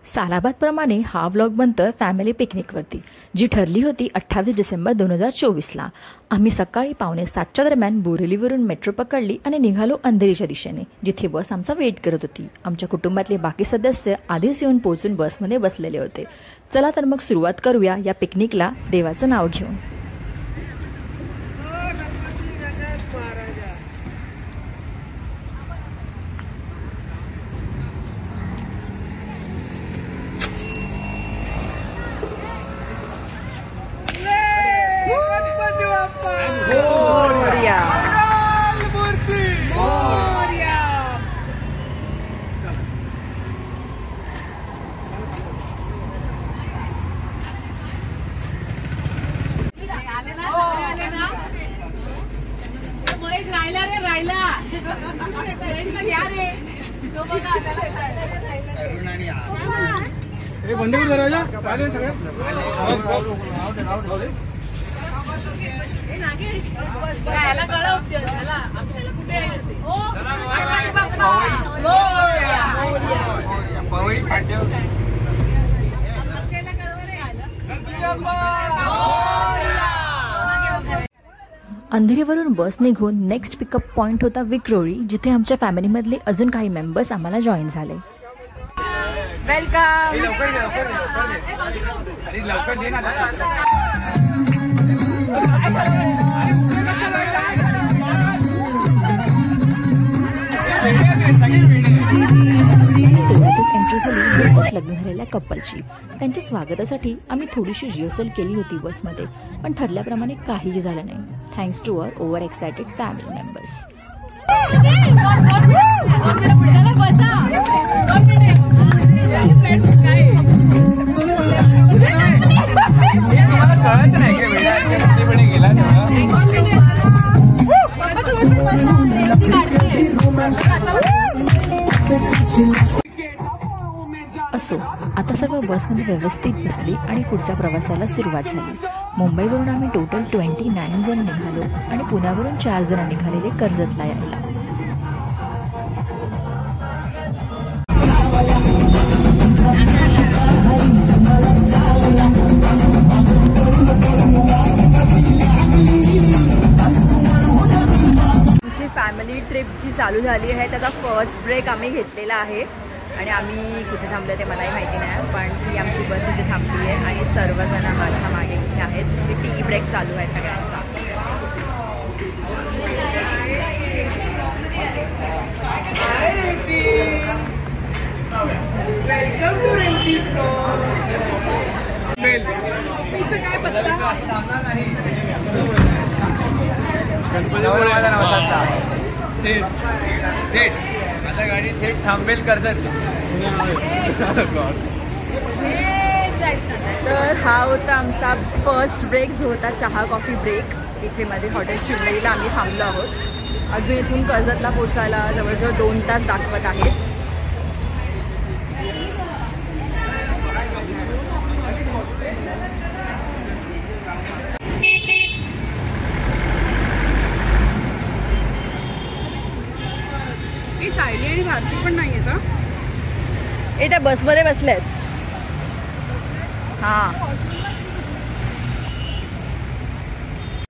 सालाबादप्रमाणे हा vlog बनतोय family पिकनिकवरती, जी ठरली होती 28 डिसेंबर 2024ला। आम्ही सकाळी 6:45च्या दरम्यान बोरिवलीवरून मेट्रो पकडली आणि निघालो अंधेरीच्या दिशेने, जिथे बस आमचा वेट करत होती। आमच्या कुटुंबातले बाकी सदस्य आधीच येऊन पोहोचून बसमध्ये बसलेले होते। चला तर मग सुरुवात करूया या पिकनिकला देवाचं नाव घेऊन। अंधेरीवरून बस निघून नेक्स्ट पिकअप पॉइंट होता विक्रोळी, जिथे आमच्या फॅमिलीमधले अजून काही मेंबर्स आम्हाला जॉईन झाले। वेलकम। लग्न झालेल्या कपलची त्यांच्या स्वागतासाठी आम्ही थोडीशी रिहर्सल केली होती बसमध्ये, पण ठरल्याप्रमाणे काहीही झालं नाही, thanks to our over excited family members. असो, आता सर्व बसमध्ये व्यवस्थित बसली आणि पुढच्या प्रवासाला सुरुवात झाली। मुंबईवरून आम्ही टोटल 29 जण निघालो आणि पुण्यावरून 4 जण निघालेले कर्जतला यायला। आमची फॅमिली ट्रिप जी चालू झाली आहे त्याचा फर्स्ट ब्रेक आम्ही घेतलेला आहे आणि आम्ही कुठे थांबलो ते मलाही माहिती नाही, पण ती आमची बस इथे थांबली आहे आणि सर्वजण माझ्या मागे इथे आहेत। टी ब्रेक चालू आहे सगळ्यांचा। गाडी थेट थांबेल कर्जत। तर हा होता आमचा फर्स्ट ब्रेक, जो होता चहा कॉफी ब्रेक। इथे मध्ये हॉटेल शिवनेरीला आम्ही थांबलो आहोत। अजून इथून कर्जतला पोचायला जवळजवळ 2 तास दाखवत आहेत। सायली आणि भारती पण नाहीये का? ए त्या बसमध्ये बसलेत। हा,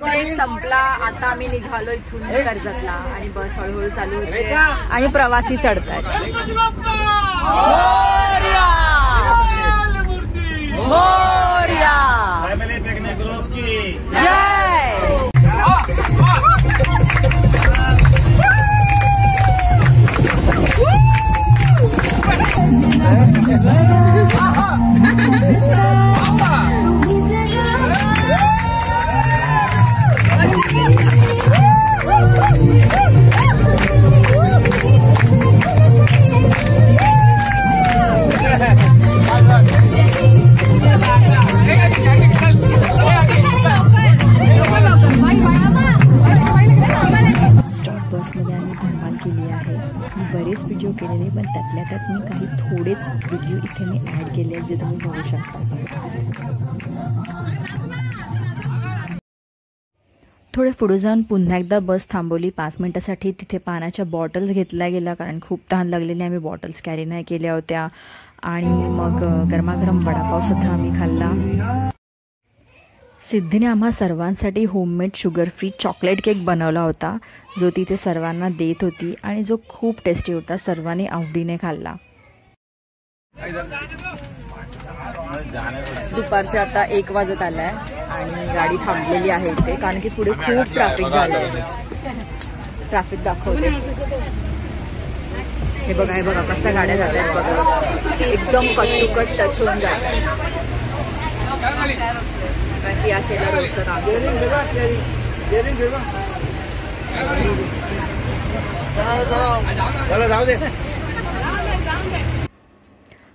ब्रेक संपला, आता आम्ही निघालो इथून कर्जतला आणि बस हळूहळू चालू होते आणि प्रवासी चढतायत। जय। बसमध्ये आम्ही धमाल केली आहे। मी बरेच व्हिडिओ केलेले, पण त्यातल्या त्यात मी काही थोडेच व्हिडिओ इथे मी ॲड केले आहेत, जे तुम्ही बघू शकता। थोडे पुढे जाऊन पुन्हा एकदा बस थांबवली 5 मिनिटासाठी। तिथे पाण्याच्या बॉटल्स घेतल्या गेल्या, कारण खूप तहान लागलेली, आम्ही बॉटल्स कॅरी नाही केल्या होत्या। आणि मग गरमागरम वडापावसुद्धा आम्ही खाल्ला. सिद्धीने आम्हा सर्वांसाठी homemade sugar free chocolate cake बनवला होता, जो तिथे सर्वांना देत होती आणि जो खूप टेस्टी होता. सर्वांनी आवडीने खाल्ला. दुपारचे आता 1 वाजत आलाय आणि गाडी थांबलेली आहे इथे, कारण की पुढे खूप ट्रॅफिक झालंय. ट्रॅफिक दाखवते. हे बघा कशा गाड्या जात आहेत बघा, एकदम कट टच होऊन जातात. या साईडला रोडचं काम.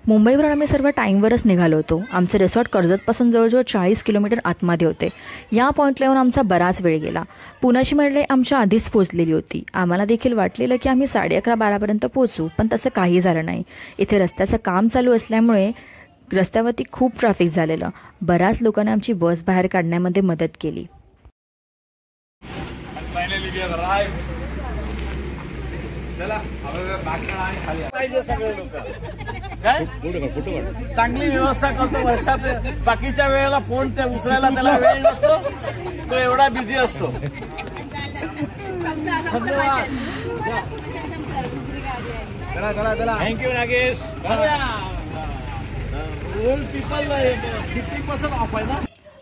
मुंबईवरून आम्ही सर्व टाईमवरच निघालो होतो. आमचे रिसॉर्ट कर्जतपासून जवळजवळ 40 किलोमीटर आतमध्ये होते. या पॉईंटला येऊन आमचा बराच वेळ गेला. पुण्याची मंडळी आमच्या आधीच पोहोचलेली होती. आम्हाला देखील वाटलेलं की आम्ही 11:30-12पर्यंत पोहोचू, पण तसं काही झालं नाही. इथे रस्त्याचं काम चालू असल्यामुळे रस्त्यावरती खूप ट्रॅफिक झालेलं. बऱ्याच लोकांनी आमची बस बाहेर काढण्यामध्ये मदत केली. चांगली व्यवस्था करतो वर्षात. बाकीच्या वेळेला फोन ते उचलायला त्याला वेळ नसतो, तो एवढा बिझी असतो. थँक्यू नागेश.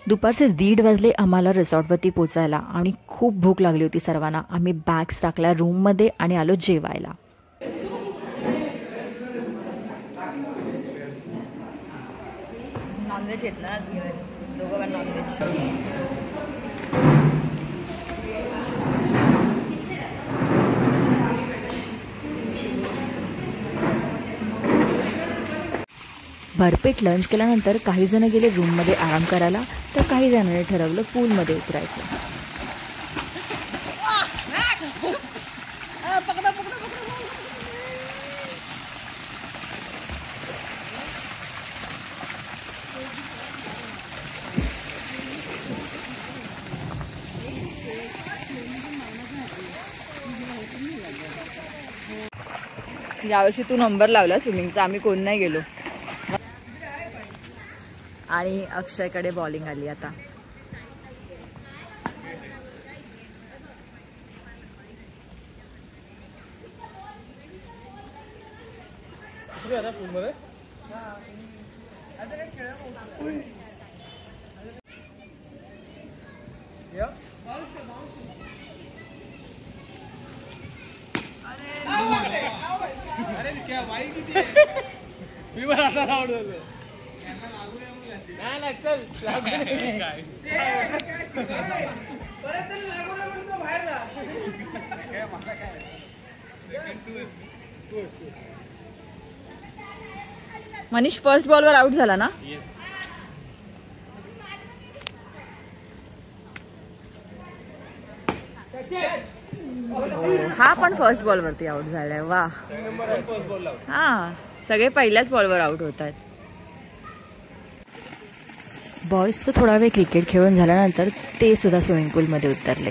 दुपारचे 1:30 वाजले आम्हाला रिसॉर्टवरती पोचायला आणि खूप भूक लागली होती सर्वांना. आम्ही बॅग्स टाकल्या रूममध्ये आणि आलो जेवायला. नॉनव्हेज येत ना दिवस, दोघं पण नॉनव्हेज. भरपेट लंच केल्यानंतर काही जण गेले रूममध्ये आराम करायला, तर काही जणांनी ठरवलं पूलमध्ये उतरायचं. यावर्षी तू नंबर लावला स्विमिंगचा, आम्ही कोण नाही गेलो. आणि अक्षयकडे बॉलिंग आली आता. मनीष फर्स्ट बॉलवर आउट झाला ना. हा पण फर्स्ट बॉलवरती आउट झालाय. वा, हा सगळे पहिल्याच बॉलवर आउट होत आहेत. बॉईजचं थोडा वेळ क्रिकेट खेळून झाल्यानंतर ते सुद्धा स्विमिंग पूलमध्ये उतरले.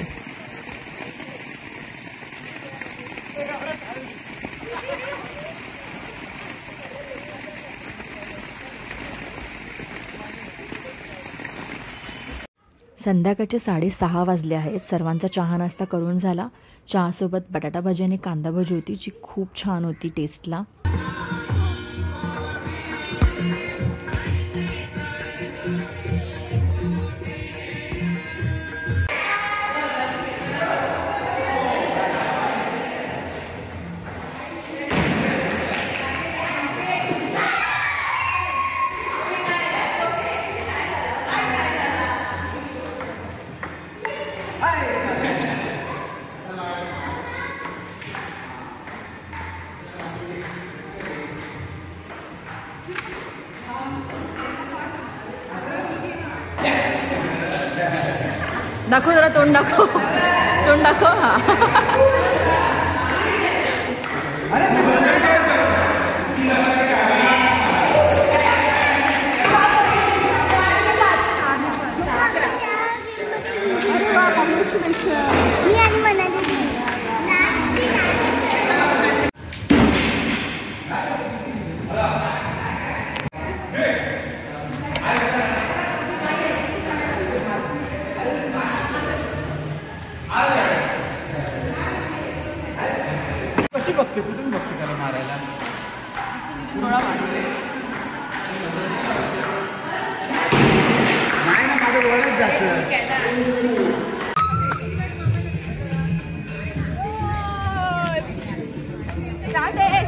संध्याकाळचे 6:30 वाजले आहेत. सर्वांचा चहा नाश्ता करून झाला. चहासोबत बटाटा भाजी आणि कांदा भाजी होती, जी खूप छान होती टेस्टला. दाखव जरा, तोंड दाखव, तोंड दाखव. हा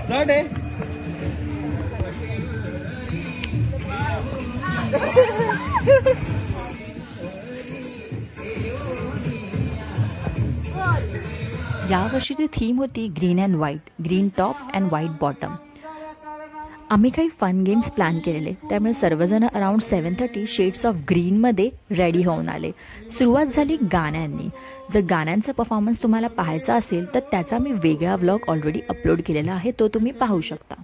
स्टार्ट आहे. यावर्षीची थीम होती green and white, green top and white bottom. आम्ही काही फन गेम्स प्लॅन केलेले, त्यामुळे सर्वजण अराउंड 7:30 शेड्स ऑफ ग्रीनमध्ये रेडी होऊन आले. सुरुवात झाली गाण्यांनी. जर गाण्यांचा परफॉर्मन्स तुम्हाला पाहायचा असेल तर त्याचा मी वेगळा व्लॉग ऑलरेडी अपलोड केलेला आहे, तो तुम्ही पाहू शकता.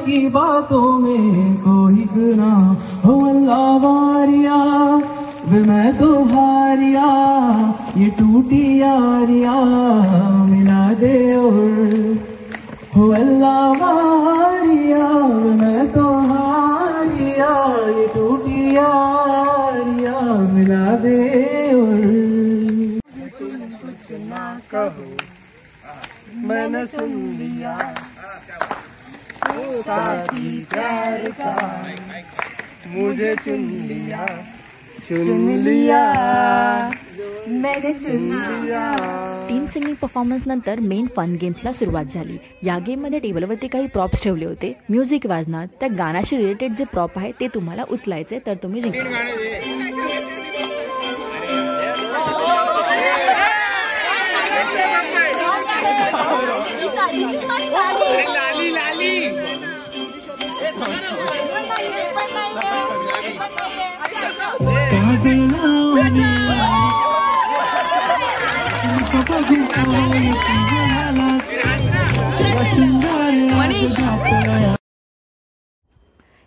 की बातों में कोई गुनाह हो अल्लाह वारिया, वे मैं तो हारिया, ये टूटी यारिया मिला दे और हो अल्लाह वारिया, वे मैं तो हारिया, ये टूटी यारिया मिला दे और तुम कुछ ना कहो मैंने सुन लिया साथी प्यार का, मुझे चुन लिया मैंने चुन लिया. 3 सिंगिंग परफॉर्मन्स नंतर मेन फन गेम्सला सुरुवात झाली. या गेममध्ये टेबलवरती काही प्रॉप्स ठेवले होते. म्युझिक वाजणार, त्या गाण्याशी रिलेटेड जे प्रॉप आहे ते तुम्हाला उचलायचे, तर तुम्ही जिंकला.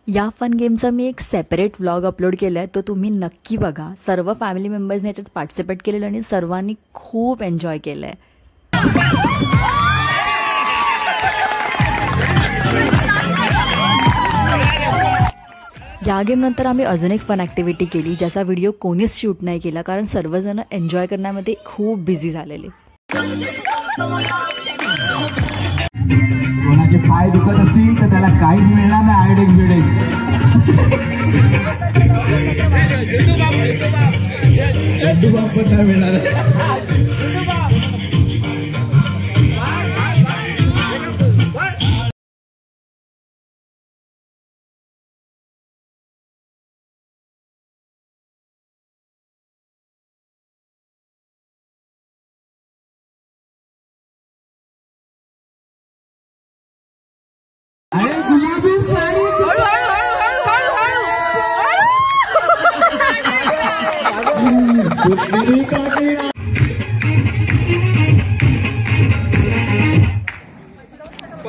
या फन गेमचा मी एक सेपरेट व्लॉग अपलोड केला आहे, तो तुम्ही नक्की बघा. सर्व फॅमिली मेंबर्सने याच्यात पार्टिसिपेट केलेलं आणि सर्वांनी खूप एन्जॉय केलं आहे. या गेमनंतर आम्ही अजून एक फन ॲक्टिव्हिटी केली, ज्याचा व्हिडिओ कोणीच शूट नाही केला, कारण सर्वजण एन्जॉय करण्यामध्ये खूप बिझी झालेले. कोणाचे पाय दुखत असतील तर त्याला काहीच मिळणार नाही. आयडेक्स बिडेक्स पण नाही मिळणार. अरे गुलाबी साडी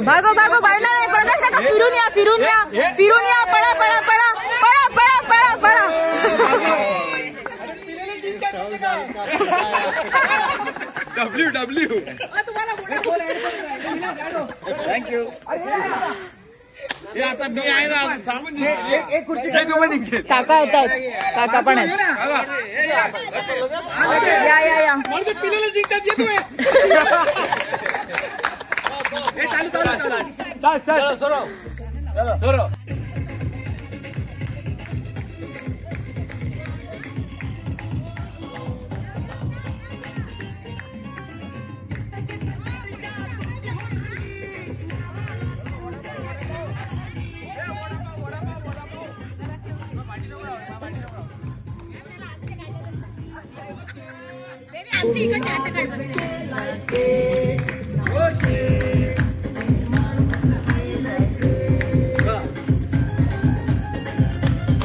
भागो भागो बायला नाही, प्रकाश काका फिरून या फिरून या फिरून या, पळा पळा पळा पळा पळा पळा पळा. W thank you. आता मी आहे ना, थांबून काका येत आहेत, काका पण आहेत. या या या पिलेला जिंकतात येतोय. चलो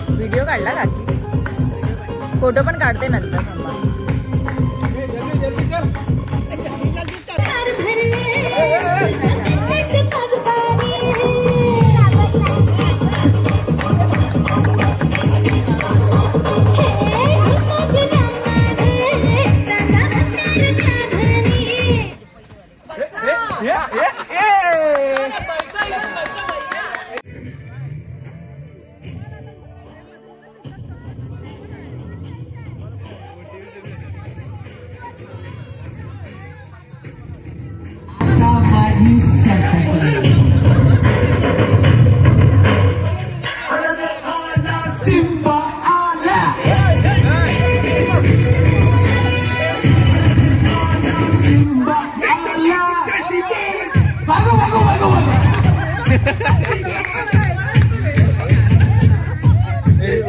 व्हिडिओ काढला काकी, फोटो पण काढते नंतर.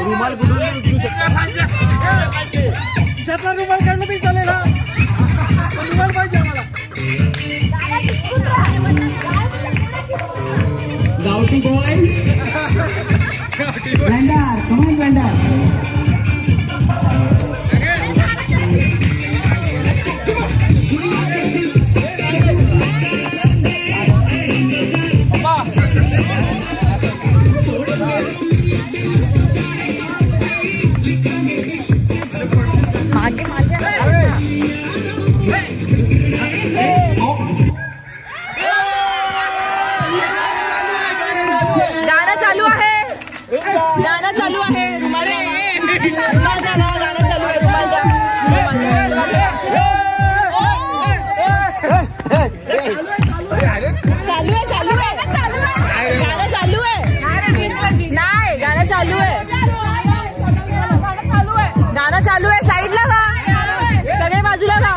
रुमाल कुठून उचलू शकता? खिशातला रुमाल काढला तरी चालेल ना. रुमाल पाहिजे आम्हाला. गावठी बॉयज वेंडर कमॉन वेंडर. गाणं चालू आहे. गाणं चालू आहे. रुमाल द्या. रुमाल द्या. गाणं चालू आहे. रुमाल द्या. चालू आहे. गाणं चालू आहे. नाही गाणं चालू आहे. गाणं चालू आहे. साईडला व्हा. सगळे बाजूला व्हा.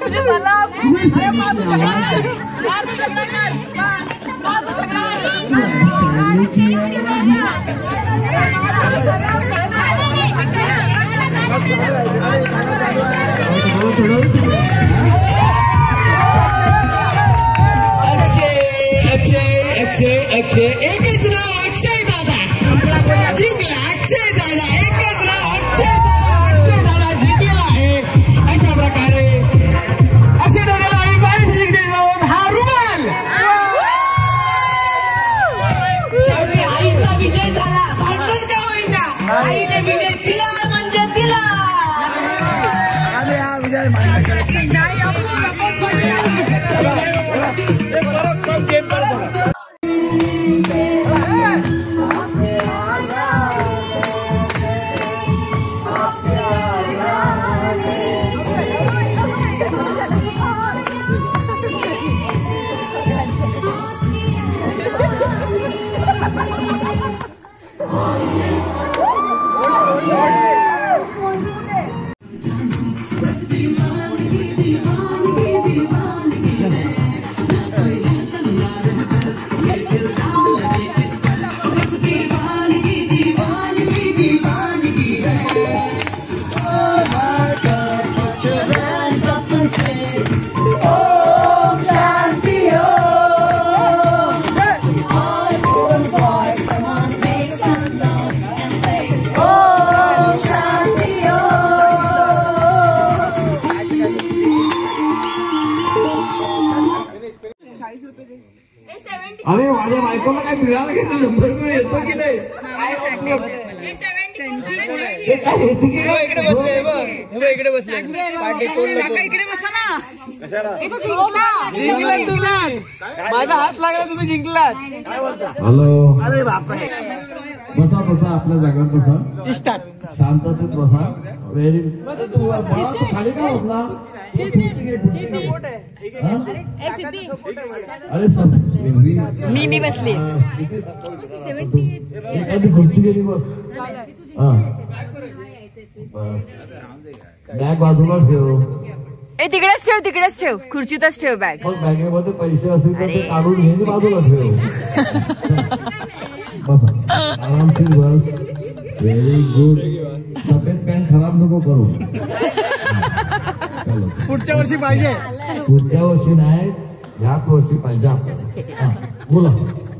तुझे सलाम. अक्षय एकच नाव अक्षय दादा जिंकला. अक्षय दादा एकच नाव अक्षय दादा जिंकला आहे. अशा प्रकारे अक्षय दादाला आम्ही पारितोषिक देत आहोत. हा रुमाल शेवटी आईचा विजय झाला. भांडण का होईना आईने विजय दिला म्हणजे दिला. आम्ही हा विजय मान्य अरे माझ्या बायकोला काय मिळालं की नंबर मिळून येतो की नाही. इकडे बसले. माझा हात लागला तुम्ही जिंकलात. हॅलो अरे बापरे. बसा बसा आपल्या जागेवर बसा. स्टार्ट. शांततेत बसा. व्हेरी तू खाली का बसला. खुर्ची घे. अरे मी बसली. एखादी खुर्ची गेली बस. बॅग बाजूला ठेव. तिकडेच ठेव. खुर्चीतच ठेव बॅग. मग बॅगेमध्ये पैसे असेल तर ते काढून घेऊन बाजूला ठेव. बसा आरामशीर बस. Very good. सफेद पॅन्ट खराब नको करू. पुढच्या वर्षी पाहिजे. पुढच्या वर्षी नाही ह्याच वर्षी पाहिजे आपल्याला. बोला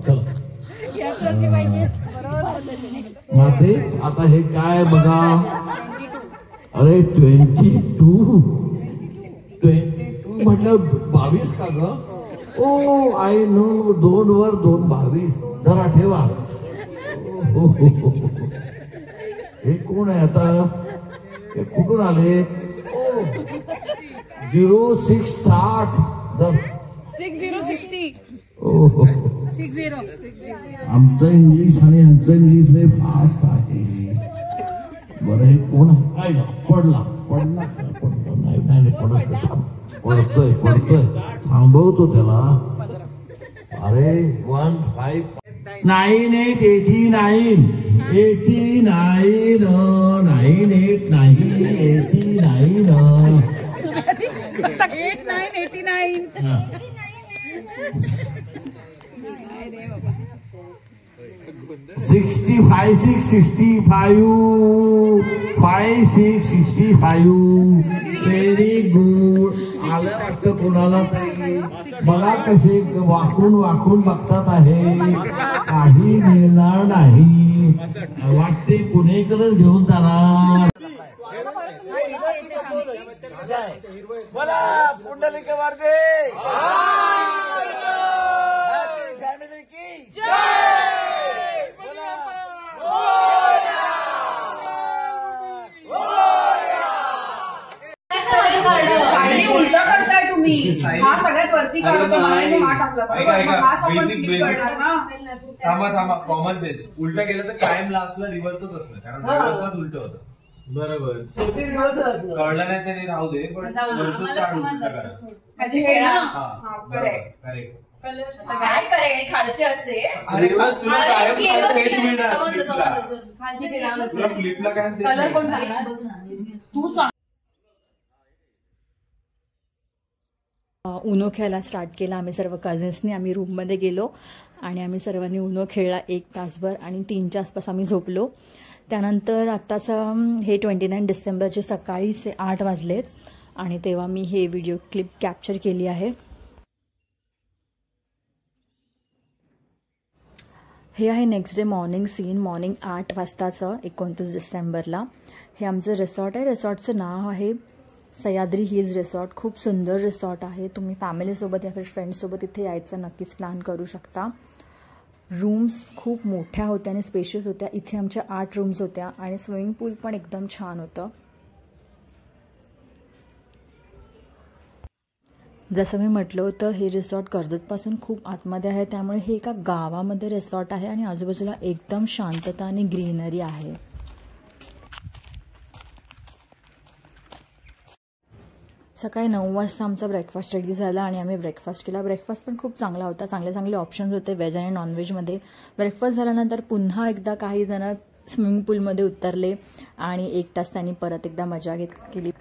चला. माते आता हे काय बघा. अरे 22 म्हटलं 22 का ग. ओ आय नो. 2 वर 2 22. जरा ठेवा. हे कोण आहे आता. हे कुठून आले. 0660 6060. आमचं इंग्लिश आणि ह्यांचं इंग्लिश लय फास्ट आहे. बरं हे कोण आहे. पडला नाही पडतोय थांबवतो त्याला. अरे 9889 9889. Very good. आलं वाटतं कोणाला तरी. बघा कसे वाकून वाकून बघतात आहे, काही मिळणार नाही. वाटते पुणेकरच घेऊन जाणार. बोला पुंडलिक वारदे फॅमिली की जय. बोला उलटा करताय तुम्ही. हा सगळ्यात वरती काढतो हा टाकला. थांबा कॉमन सेन्स. उलटा केलं तर कायम लास्टला रिव्हर्सच असणार, कारण रिव्हर्सलाच उलट होतं. बरोबर. कळलं नाही तरी राहू दे, पण काय करेल खालचे असे. फ्लिपला काय कलर कोण घालणार तू. उनो खेळायला स्टार्ट केला आम्ही सर्व कझन्सनी. आम्ही रूममध्ये गेलो आणि आम्ही सर्वांनी उनो खेळला 1 तासभर आणि 3च्या आसपास आम्ही झोपलो. त्यानंतर आत्ताचं हे 29 डिसेंबरचे सकाळी 8 वाजलेत आणि तेव्हा मी हे व्हिडिओ क्लिप कॅप्चर केली आहे. हे आहे next day morning scene. Morning 8 वाजताचं 29 डिसेंबरला. हे आमचं रिसॉर्ट आहे. रिसॉर्टचं नाव आहे सह्याद्री हिल्स रिसॉर्ट. खूप सुंदर रिसॉर्ट आहे. तुम्ही फॅमिलीसोबत या फिर फ्रेंड्ससोबत इथे यायचं नक्कीच प्लॅन करू शकता. रूम्स खूप मोठ्या होत्या आणि स्पेशियस होत्या. इथे आमच्या 8 रूम्स होत्या आणि स्विमिंग पूल पण एकदम छान होतं. जसं मी म्हटलं होतं हे रिसॉर्ट कर्जतपासून खूप आतमध्ये आहे, त्यामुळे हे एका गावामध्ये रिसॉर्ट आहे आणि आजूबाजूला एकदम शांतता आणि ग्रीनरी आहे. सकाळी 9 वाजता आमचा ब्रेकफास्ट रेडी झाला आणि आम्ही ब्रेकफास्ट केला. ब्रेकफास्ट पण खूप चांगला होता. चांगले चांगले ऑप्शन्स होते व्हेज आणि नॉनव्हेजमध्ये. ब्रेकफास्ट झाल्यानंतर पुन्हा एकदा काही जण स्विमिंग पूलमध्ये उतरले आणि 1 तास त्यांनी परत एकदा मजा केली.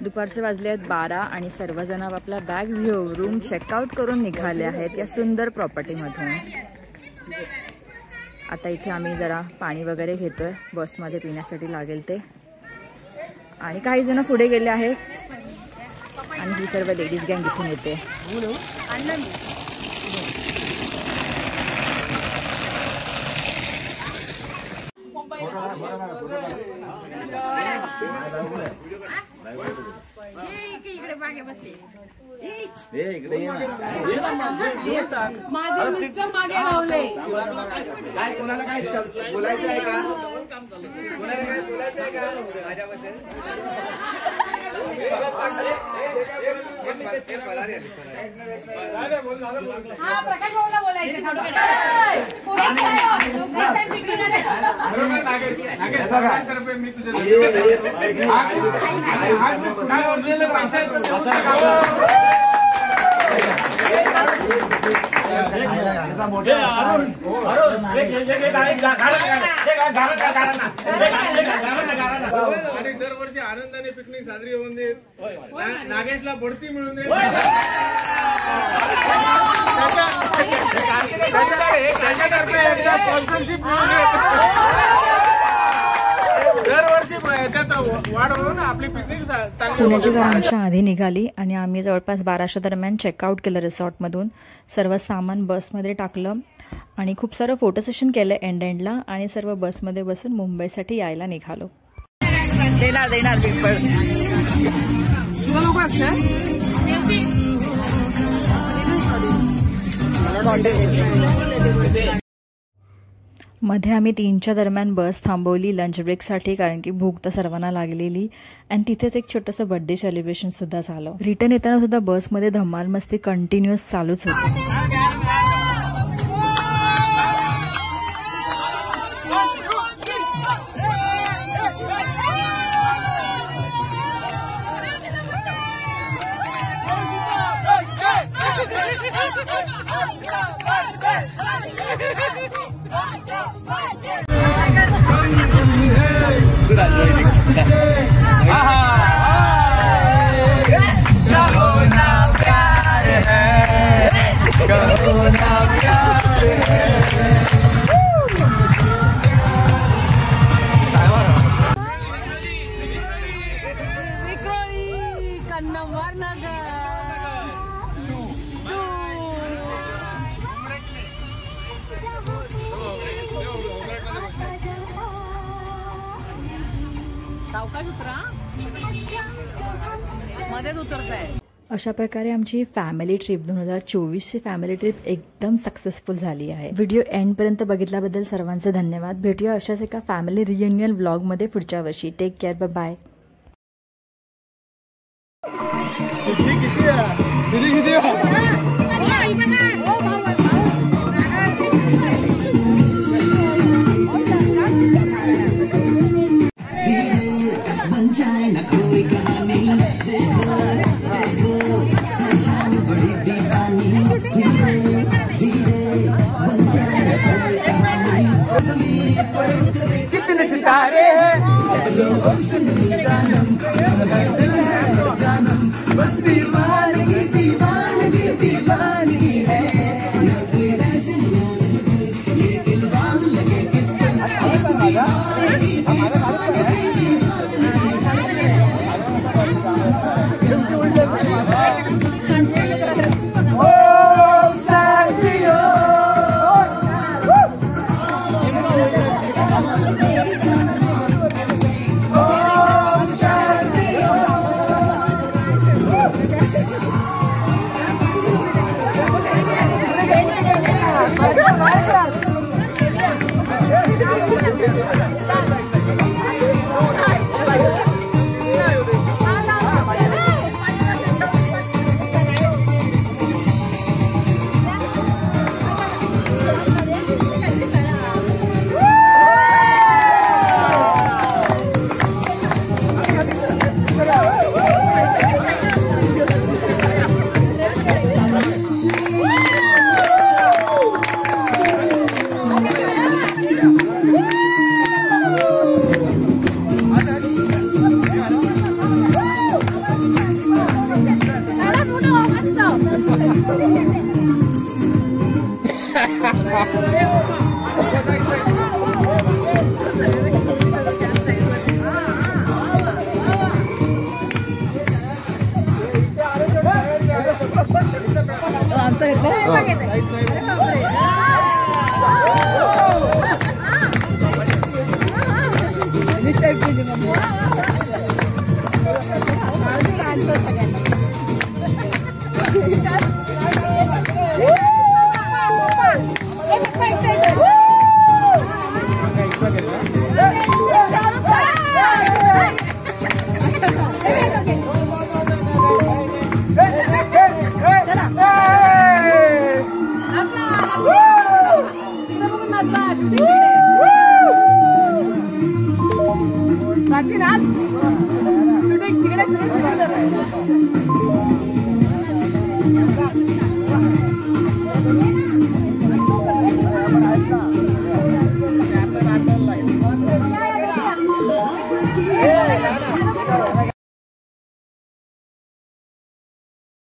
दुपारचे वाजले आहेत 12 आणि सर्वजण आपल्या बॅग्स घेऊन रूम चेकआउट करून निघाले आहेत या सुंदर प्रॉपर्टीमधून. आता इथे आम्ही जरा पाणी वगैरे घेतोय बसमध्ये पिण्यासाठी लागेल ते. आणि काही जण पुढे गेले आहेत आणि ही सर्व लेडीज गँग इथून येते. माझे मिस्टर मागे रावले. काय कोणाला काय बोलायचं आहे का? कोणाला काय बोलायचं आहे का माझ्याबद्दल? हा प्रकाश भाऊला बोलायचं. आणि दरवर्षी आनंदाने पिकनिक साजरी होऊन दे. नागेशला बढती मिळून दे. दरवर्षी वाढ होऊन आपली पिकनिक. पुण्याची कार आमच्या आधी निघाली आणि आम्ही जवळपास 1200 दरम्यान चेकआउट केलं रिसॉर्टमधून. सर्व सामान बसमध्ये टाकलं आणि खूप सारं फोटो सेशन केलं एंडला आणि सर्व बसमध्ये बसून मुंबईसाठी यायला निघालो. देणार पेपर मध्ये आम्ही 3च्या दरम्यान बस थांबवली लंच ब्रेकसाठी, कारण की भूक तर सर्वांना लागलेली. आणि तिथेच एक छोटंसं बर्थडे सेलिब्रेशन सुद्धा झालं. रिटर्न येताना सुद्धा बसमध्ये धमाल मस्ती कंटिन्युअस चालूच होती. अशा प्रकारे आमची फॅमिली ट्रिप 2024ची फॅमिली ट्रिप एकदम सक्सेसफुल झाली आहे. व्हिडिओ एंडपर्यंत बघितल्याबद्दल सर्वांचे धन्यवाद. भेटूया अशाच एका फॅमिली रियुनियन व्लॉगमध्ये पुढच्या वर्षी. Take care. बाय. कितने सितारे हैं बस दीवानगी दीवानगी दीवानगी है. ये इल्जाम लगे किस प्राची नाच.